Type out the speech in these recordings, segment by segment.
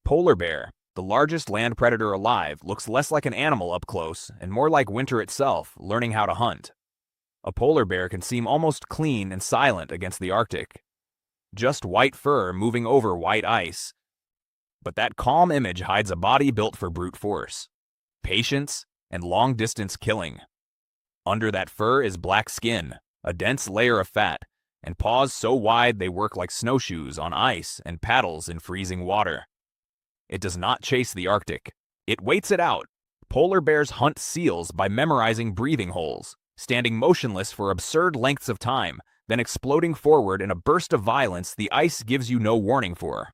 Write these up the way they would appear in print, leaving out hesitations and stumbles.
Polar bear, the largest land predator alive, looks less like an animal up close and more like winter itself, learning how to hunt. A polar bear can seem almost clean and silent against the Arctic. Just white fur moving over white ice. But that calm image hides a body built for brute force, patience, and long-distance killing. Under that fur is black skin, a dense layer of fat, and paws so wide they work like snowshoes on ice and paddles in freezing water. It does not chase the Arctic. It waits it out. Polar bears hunt seals by memorizing breathing holes, standing motionless for absurd lengths of time, then exploding forward in a burst of violence the ice gives you no warning for.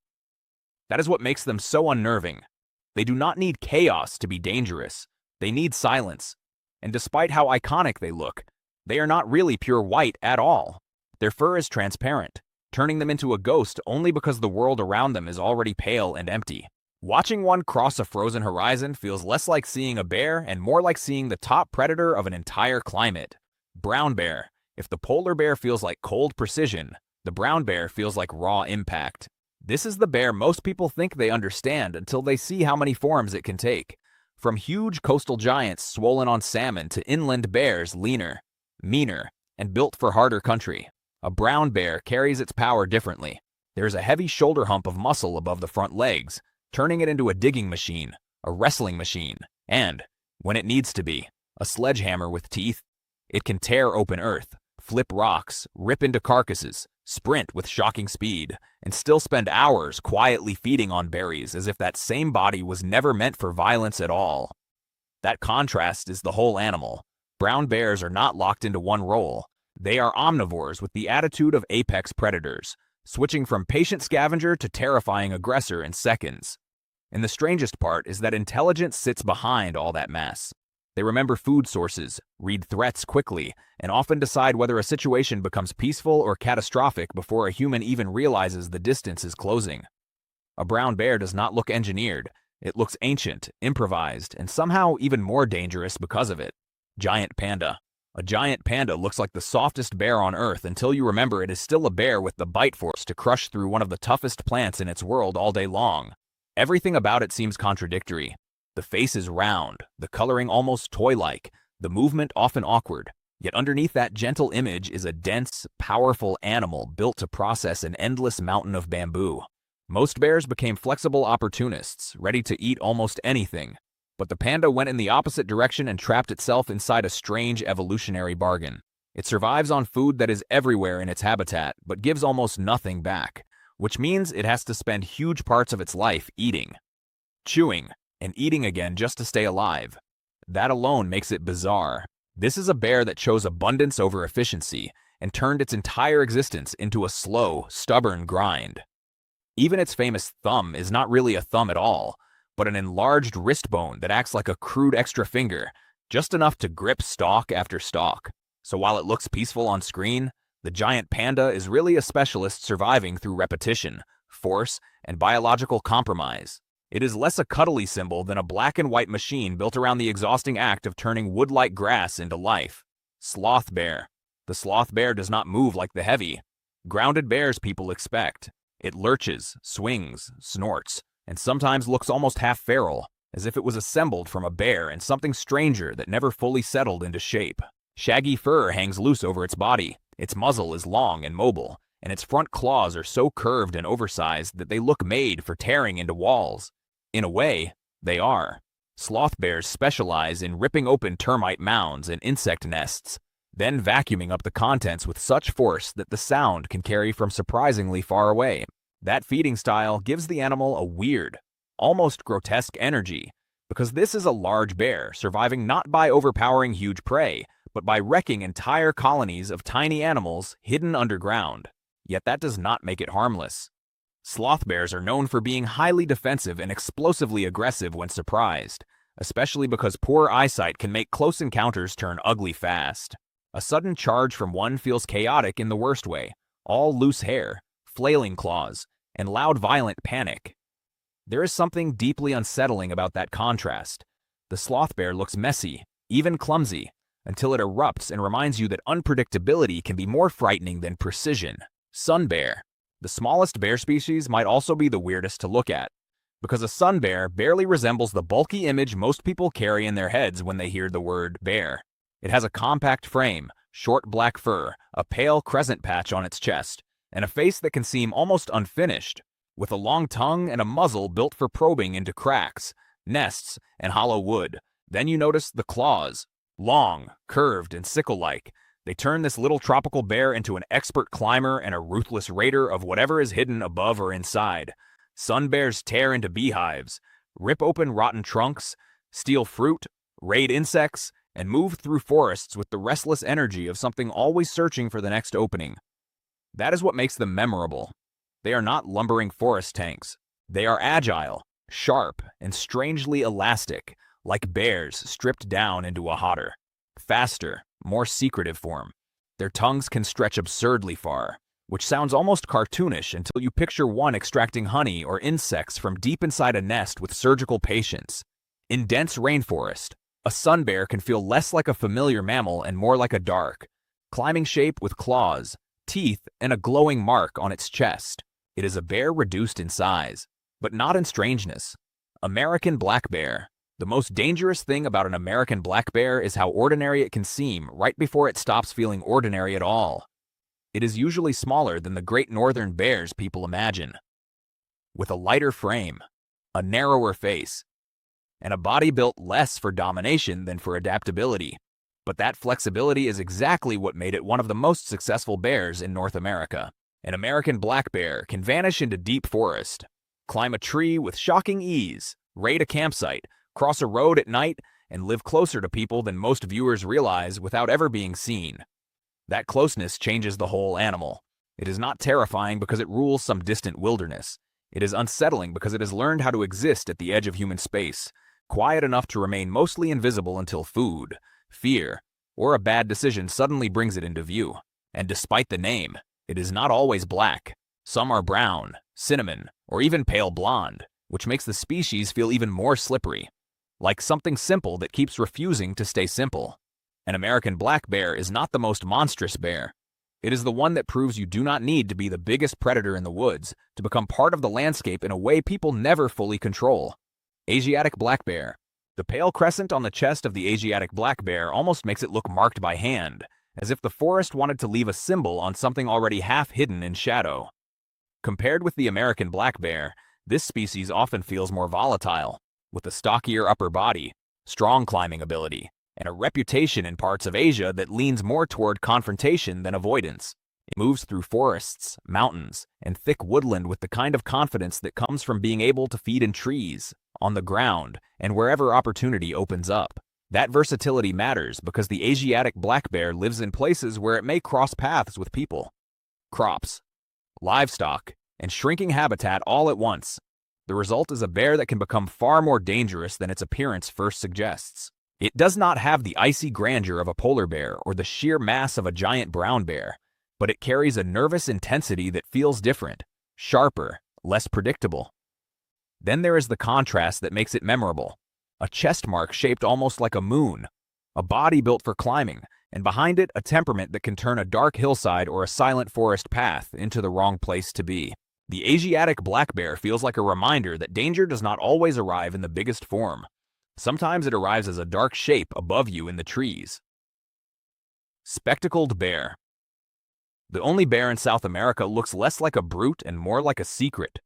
That is what makes them so unnerving. They do not need chaos to be dangerous. They need silence. And despite how iconic they look, they are not really pure white at all. Their fur is transparent, turning them into a ghost only because the world around them is already pale and empty. Watching one cross a frozen horizon feels less like seeing a bear and more like seeing the top predator of an entire climate. Brown bear. If the polar bear feels like cold precision, the brown bear feels like raw impact. This is the bear most people think they understand until they see how many forms it can take. From huge coastal giants swollen on salmon to inland bears leaner, meaner, and built for harder country. A brown bear carries its power differently. There's a heavy shoulder hump of muscle above the front legs, turning it into a digging machine, a wrestling machine, and, when it needs to be, a sledgehammer with teeth. It can tear open earth, flip rocks, rip into carcasses, sprint with shocking speed, and still spend hours quietly feeding on berries as if that same body was never meant for violence at all. That contrast is the whole animal. Brown bears are not locked into one role. They are omnivores with the attitude of apex predators, switching from patient scavenger to terrifying aggressor in seconds. And the strangest part is that intelligence sits behind all that mass. They remember food sources, read threats quickly, and often decide whether a situation becomes peaceful or catastrophic before a human even realizes the distance is closing. A brown bear does not look engineered. It looks ancient, improvised, and somehow even more dangerous because of it. Giant panda. A giant panda looks like the softest bear on earth until you remember it is still a bear with the bite force to crush through one of the toughest plants in its world all day long. Everything about it seems contradictory. The face is round, the coloring almost toy-like, the movement often awkward. Yet underneath that gentle image is a dense, powerful animal built to process an endless mountain of bamboo. Most bears became flexible opportunists, ready to eat almost anything. But the panda went in the opposite direction and trapped itself inside a strange evolutionary bargain. It survives on food that is everywhere in its habitat, but gives almost nothing back, which means it has to spend huge parts of its life eating, chewing, and eating again just to stay alive. That alone makes it bizarre. This is a bear that chose abundance over efficiency and turned its entire existence into a slow, stubborn grind. Even its famous thumb is not really a thumb at all, but an enlarged wrist bone that acts like a crude extra finger, just enough to grip stalk after stalk. So while it looks peaceful on screen, the giant panda is really a specialist surviving through repetition, force, and biological compromise. It is less a cuddly symbol than a black and white machine built around the exhausting act of turning wood-like grass into life. Sloth bear. The sloth bear does not move like the heavy, grounded bears people expect. It lurches, swings, snorts, and sometimes looks almost half feral, as if it was assembled from a bear and something stranger that never fully settled into shape. Shaggy fur hangs loose over its body, its muzzle is long and mobile, and its front claws are so curved and oversized that they look made for tearing into walls. In a way, they are. Sloth bears specialize in ripping open termite mounds and insect nests, then vacuuming up the contents with such force that the sound can carry from surprisingly far away. That feeding style gives the animal a weird, almost grotesque energy, because this is a large bear surviving not by overpowering huge prey, but by wrecking entire colonies of tiny animals hidden underground. Yet that does not make it harmless. Sloth bears are known for being highly defensive and explosively aggressive when surprised, especially because poor eyesight can make close encounters turn ugly fast. A sudden charge from one feels chaotic in the worst way, all loose hair, flailing claws, and loud violent panic. There is something deeply unsettling about that contrast. The sloth bear looks messy, even clumsy, until it erupts and reminds you that unpredictability can be more frightening than precision. Sun bear. The smallest bear species might also be the weirdest to look at. because a sun bear barely resembles the bulky image most people carry in their heads when they hear the word bear. It has a compact frame, short black fur, a pale crescent patch on its chest, and a face that can seem almost unfinished, with a long tongue and a muzzle built for probing into cracks, nests, and hollow wood. Then you notice the claws. Long, curved, and sickle-like, they turn this little tropical bear into an expert climber and a ruthless raider of whatever is hidden above or inside. Sun bears tear into beehives, rip open rotten trunks, steal fruit, raid insects, and move through forests with the restless energy of something always searching for the next opening. That is what makes them memorable. They are not lumbering forest tanks. They are agile, sharp, and strangely elastic, like bears stripped down into a hotter, faster, more secretive form. Their tongues can stretch absurdly far, which sounds almost cartoonish until you picture one extracting honey or insects from deep inside a nest with surgical patience. In dense rainforest, a sun bear can feel less like a familiar mammal and more like a dark, climbing shape with claws, teeth, and a glowing mark on its chest. It is a bear reduced in size, but not in strangeness. American black bear. The most dangerous thing about an American black bear is how ordinary it can seem right before it stops feeling ordinary at all. It is usually smaller than the great northern bears people imagine, with a lighter frame, a narrower face, and a body built less for domination than for adaptability. But that flexibility is exactly what made it one of the most successful bears in North America. An American black bear can vanish into deep forest, climb a tree with shocking ease, raid a campsite, cross a road at night, and live closer to people than most viewers realize without ever being seen. That closeness changes the whole animal. It is not terrifying because it rules some distant wilderness. It is unsettling because it has learned how to exist at the edge of human space, quiet enough to remain mostly invisible until food, fear, or a bad decision suddenly brings it into view. And despite the name, it is not always black. Some are brown, cinnamon, or even pale blonde, which makes the species feel even more slippery, like something simple that keeps refusing to stay simple. An American black bear is not the most monstrous bear. It is the one that proves you do not need to be the biggest predator in the woods to become part of the landscape in a way people never fully control. Asiatic black bear. The pale crescent on the chest of the Asiatic black bear almost makes it look marked by hand, as if the forest wanted to leave a symbol on something already half hidden in shadow. Compared with the American black bear, this species often feels more volatile, with a stockier upper body, strong climbing ability, and a reputation in parts of Asia that leans more toward confrontation than avoidance. It moves through forests, mountains, and thick woodland with the kind of confidence that comes from being able to feed in trees, on the ground, and wherever opportunity opens up. That versatility matters because the Asiatic black bear lives in places where it may cross paths with people, crops, livestock, and shrinking habitat all at once. The result is a bear that can become far more dangerous than its appearance first suggests. It does not have the icy grandeur of a polar bear or the sheer mass of a giant brown bear, but it carries a nervous intensity that feels different, sharper, less predictable. Then there is the contrast that makes it memorable. A chest mark shaped almost like a moon, a body built for climbing, and behind it a temperament that can turn a dark hillside or a silent forest path into the wrong place to be. The Asiatic black bear feels like a reminder that danger does not always arrive in the biggest form. Sometimes it arrives as a dark shape above you in the trees. Spectacled bear. The only bear in South America looks less like a brute and more like a secret.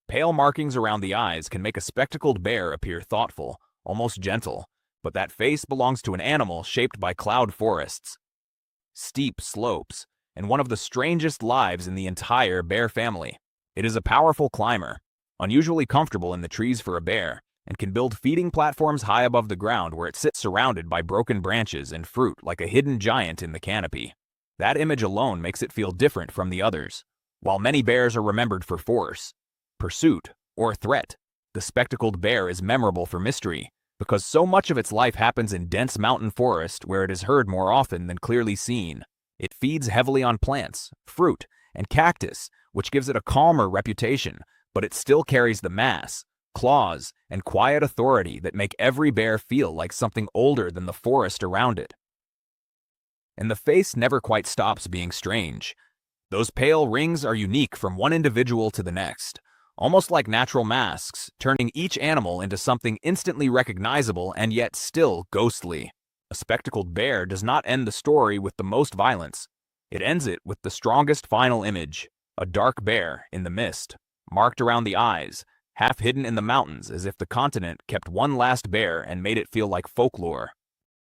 Pale markings around the eyes can make a spectacled bear appear thoughtful, almost gentle, but that face belongs to an animal shaped by cloud forests, steep slopes, and one of the strangest lives in the entire bear family. It is a powerful climber, unusually comfortable in the trees for a bear, and can build feeding platforms high above the ground where it sits surrounded by broken branches and fruit like a hidden giant in the canopy. That image alone makes it feel different from the others. While many bears are remembered for force, pursuit, or threat, the spectacled bear is memorable for mystery, because so much of its life happens in dense mountain forest where it is heard more often than clearly seen. It feeds heavily on plants, fruit, and cactus, which gives it a calmer reputation, but it still carries the mass, claws, and quiet authority that make every bear feel like something older than the forest around it. And the face never quite stops being strange. Those pale rings are unique from one individual to the next, almost like natural masks, turning each animal into something instantly recognizable and yet still ghostly. A spectacled bear does not end the story with the most violence. It ends it with the strongest final image, a dark bear in the mist, marked around the eyes, half hidden in the mountains as if the continent kept one last bear and made it feel like folklore.